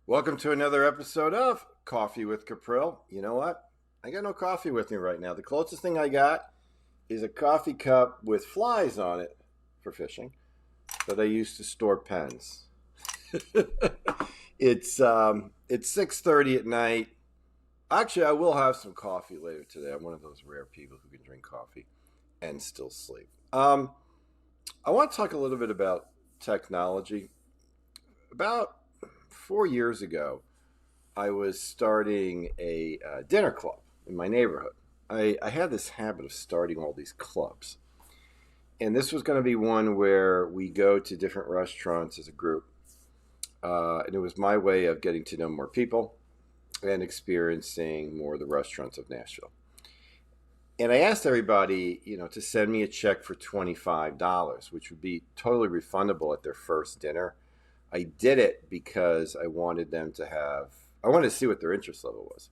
Welcome to another episode of Coffee with Capril. You know what? I got no coffee with me right now. The closest thing I got is a coffee cup with flies on it for fishing that I use to store pens. It's 6:30 at night. Actually, I will have some coffee later today. I'm one of those rare people who can drink coffee and still sleep. I want to talk a little bit about technology. About 4 years ago, I was starting a dinner club in my neighborhood. I had this habit of starting all these clubs. And this was going to be one where we go to different restaurants as a group. And it was my way of getting to know more people and experiencing more of the restaurants of Nashville. And I asked everybody, to send me a check for $25, which would be totally refundable at their first dinner. I did it because I wanted I wanted to see what their interest level was.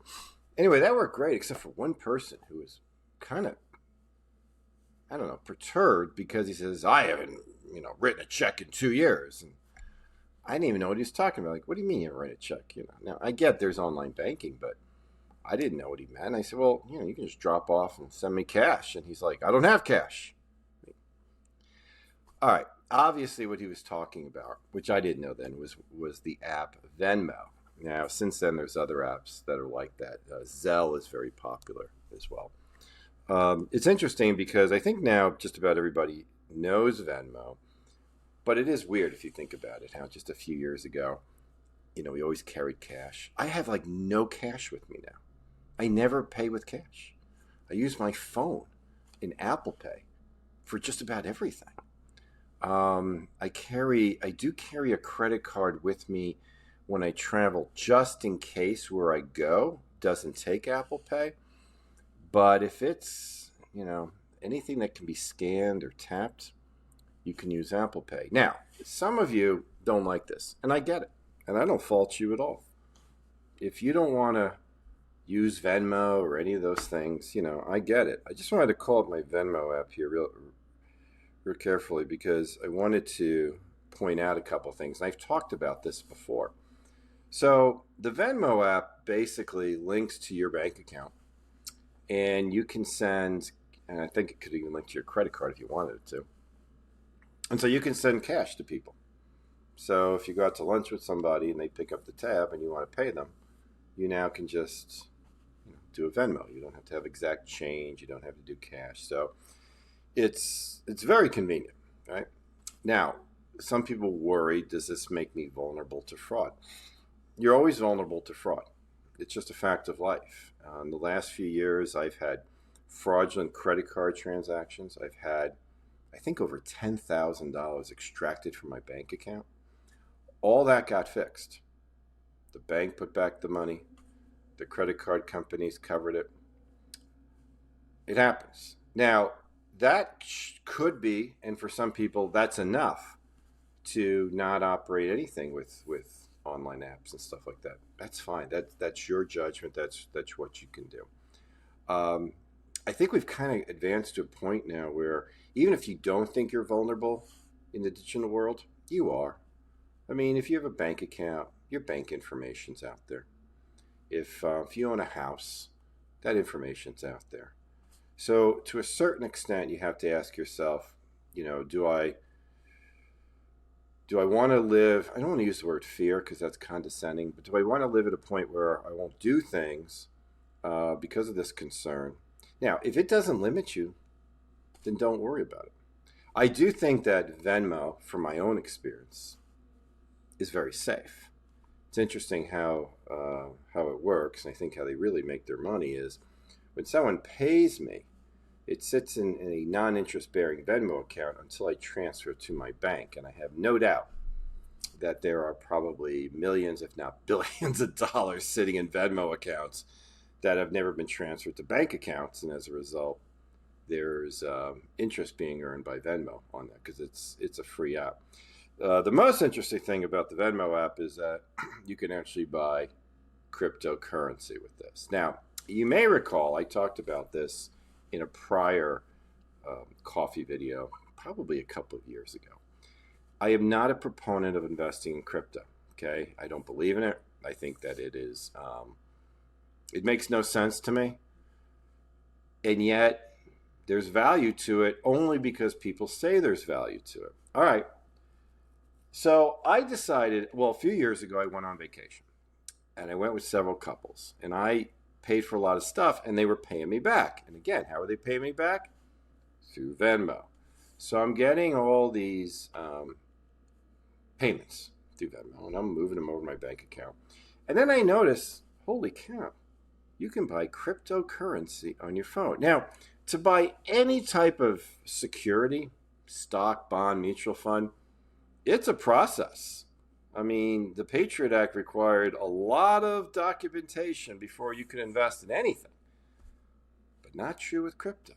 Anyway, that worked great, except for one person who was kind of, I don't know, perturbed because he says, I haven't, written a check in 2 years. And I didn't even know what he was talking about. Like, what do you mean you write a check? Now I get there's online banking, but I didn't know what he meant. I said, well, you can just drop off and send me cash. And he's like, I don't have cash. All right. Obviously, what he was talking about, which I didn't know then, was the app Venmo. Now, since then, there's other apps that are like that. Zelle is very popular as well. It's interesting because I think now just about everybody knows Venmo, but it is weird if you think about it, how just a few years ago, we always carried cash. I have like no cash with me now. I never pay with cash. I use my phone in Apple Pay for just about everything. I do carry a credit card with me when I travel, just in case where I go doesn't take Apple Pay. But if it's, anything that can be scanned or tapped, you can use Apple Pay. Now, some of you don't like this, and I get it, and I don't fault you at all. If you don't want to use Venmo or any of those things, I get it. I just wanted to call up my Venmo app here real carefully because I wanted to point out a couple of things. And I've talked about this before. So the Venmo app basically links to your bank account, and you can send, and I think it could even link to your credit card if you wanted it to. And so you can send cash to people. So if you go out to lunch with somebody and they pick up the tab and you want to pay them, you now can just do a Venmo. You don't have to have exact change. You don't have to do cash. So it's very convenient, right? Now, some people worry, does this make me vulnerable to fraud? You're always vulnerable to fraud. It's just a fact of life. In the last few years, I've had fraudulent credit card transactions. I've had, I think, over $10,000 extracted from my bank account. All that got fixed. The bank put back the money. The credit card companies covered it. It happens. Now, that could be, and for some people, that's enough to not operate anything with online apps and stuff like that. That's fine. That's your judgment. That's what you can do. I think we've kind of advanced to a point now where even if you don't think you're vulnerable in the digital world, you are. I mean, if you have a bank account, your bank information's out there. If you own a house, that information's out there. So to a certain extent, you have to ask yourself, do I want to live? I don't want to use the word fear because that's condescending, but do I want to live at a point where I won't do things because of this concern? Now, if it doesn't limit you, then don't worry about it. I do think that Venmo, from my own experience, is very safe. It's interesting how it works, and I think how they really make their money is when someone pays me, it sits in a non-interest bearing Venmo account until I transfer it to my bank. And I have no doubt that there are probably millions, if not billions of dollars sitting in Venmo accounts that have never been transferred to bank accounts. And as a result, there's interest being earned by Venmo on that because it's a free app. The most interesting thing about the Venmo app is that you can actually buy cryptocurrency with this. Now, you may recall I talked about this in a prior coffee video, probably a couple of years ago. I am not a proponent of investing in crypto. Okay, I don't believe in it. I think that it is, it makes no sense to me. And yet there's value to it only because people say there's value to it. All right. So I decided, well, a few years ago, I went on vacation and I went with several couples and I paid for a lot of stuff and they were paying me back. And again, how are they paying me back? Through Venmo. So I'm getting all these payments through Venmo and I'm moving them over my bank account. And then I notice, holy cow, you can buy cryptocurrency on your phone. Now, to buy any type of security, stock, bond, mutual fund, it's a process. I mean, the Patriot Act required a lot of documentation before you could invest in anything, but not true with crypto.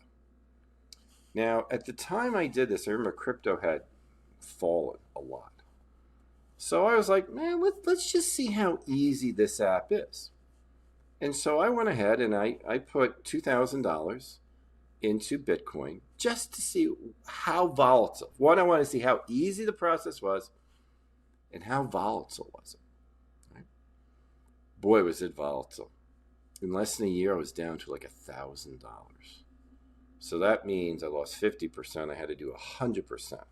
Now, at the time I did this, I remember crypto had fallen a lot. So I was like, man, let's just see how easy this app is. And so I went ahead and I put $2,000 into Bitcoin just to see how volatile. One, I want to see how easy the process was and how volatile was it. Right? Boy, was it volatile. In less than a year, I was down to like $1,000. So that means I lost 50%. I had to do 100%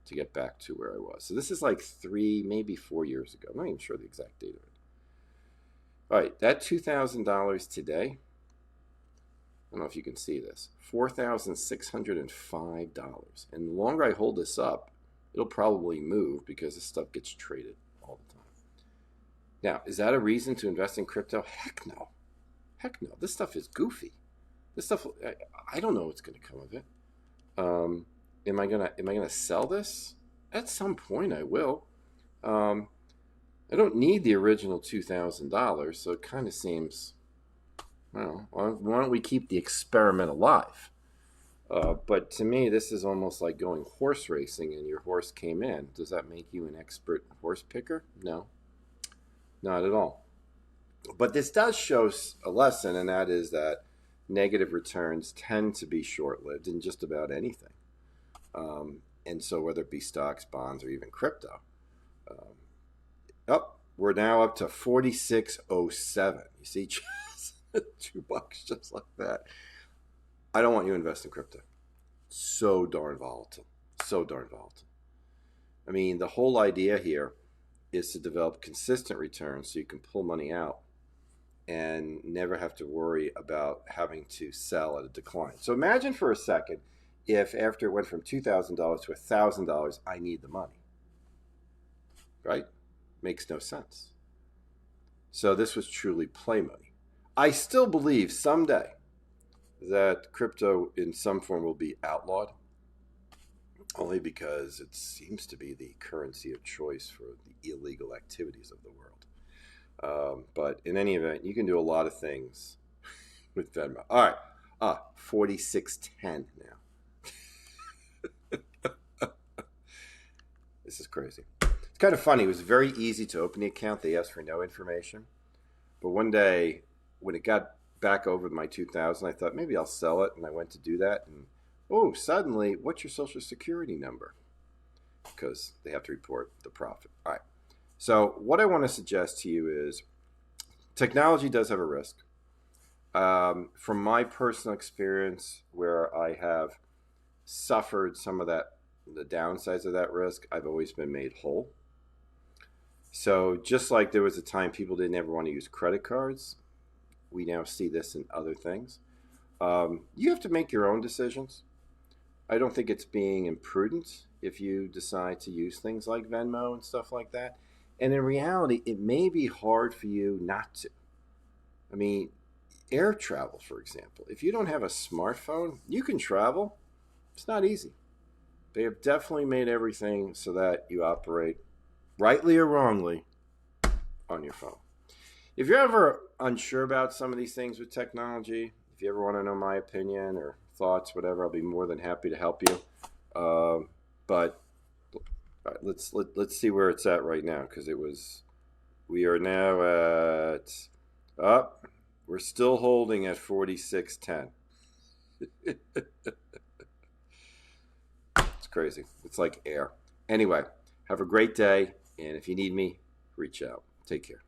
to get back to where I was. So this is like 3, maybe 4 years ago. I'm not even sure the exact date of it. All right, that $2,000 today, I don't know if you can see this, $4,605. And the longer I hold this up, it'll probably move because this stuff gets traded all the time. Now, is that a reason to invest in crypto? Heck no. Heck no. This stuff is goofy. This stuff, I don't know what's going to come of it. Am I gonna sell this? At some point I will. I don't need the original $2,000, so it kind of seems, well, why don't we keep the experiment alive? But to me, this is almost like going horse racing and your horse came in. Does that make you an expert horse picker? No, not at all. But this does show a lesson, and that is that negative returns tend to be short-lived in just about anything. And so whether it be stocks, bonds, or even crypto. We're now up to 46.07. You see, $2 just like that. I don't want you to invest in crypto. So darn volatile. So darn volatile. I mean, the whole idea here is to develop consistent returns so you can pull money out and never have to worry about having to sell at a decline. So imagine for a second if after it went from $2,000 to $1,000, I need the money. Right? Makes no sense. So this was truly play money. I still believe someday that crypto in some form will be outlawed, only because it seems to be the currency of choice for the illegal activities of the world. But in any event, you can do a lot of things with Venmo. All right, 46.10 now. This is crazy. It's kind of funny. It was very easy to open the account. They asked for no information. But one day, when it got back over my 2,000, I thought maybe I'll sell it. And I went to do that. And suddenly, what's your social security number? Because they have to report the profit. All right. So what I want to suggest to you is technology does have a risk. From my personal experience, where I have suffered some of the downsides of that risk, I've always been made whole. So just like there was a time people didn't ever want to use credit cards, we now see this in other things. You have to make your own decisions. I don't think it's being imprudent if you decide to use things like Venmo and stuff like that. And in reality, it may be hard for you not to. I mean, air travel, for example. If you don't have a smartphone, you can travel. It's not easy. They have definitely made everything so that you operate, rightly or wrongly, on your phone. If you're ever unsure about some of these things with technology, if you ever want to know my opinion or thoughts, whatever, I'll be more than happy to help you. But all right, let's see where it's at right now, because we are now at, we're still holding at 46.10. It's crazy. It's like air. Anyway, have a great day, and if you need me, reach out. Take care.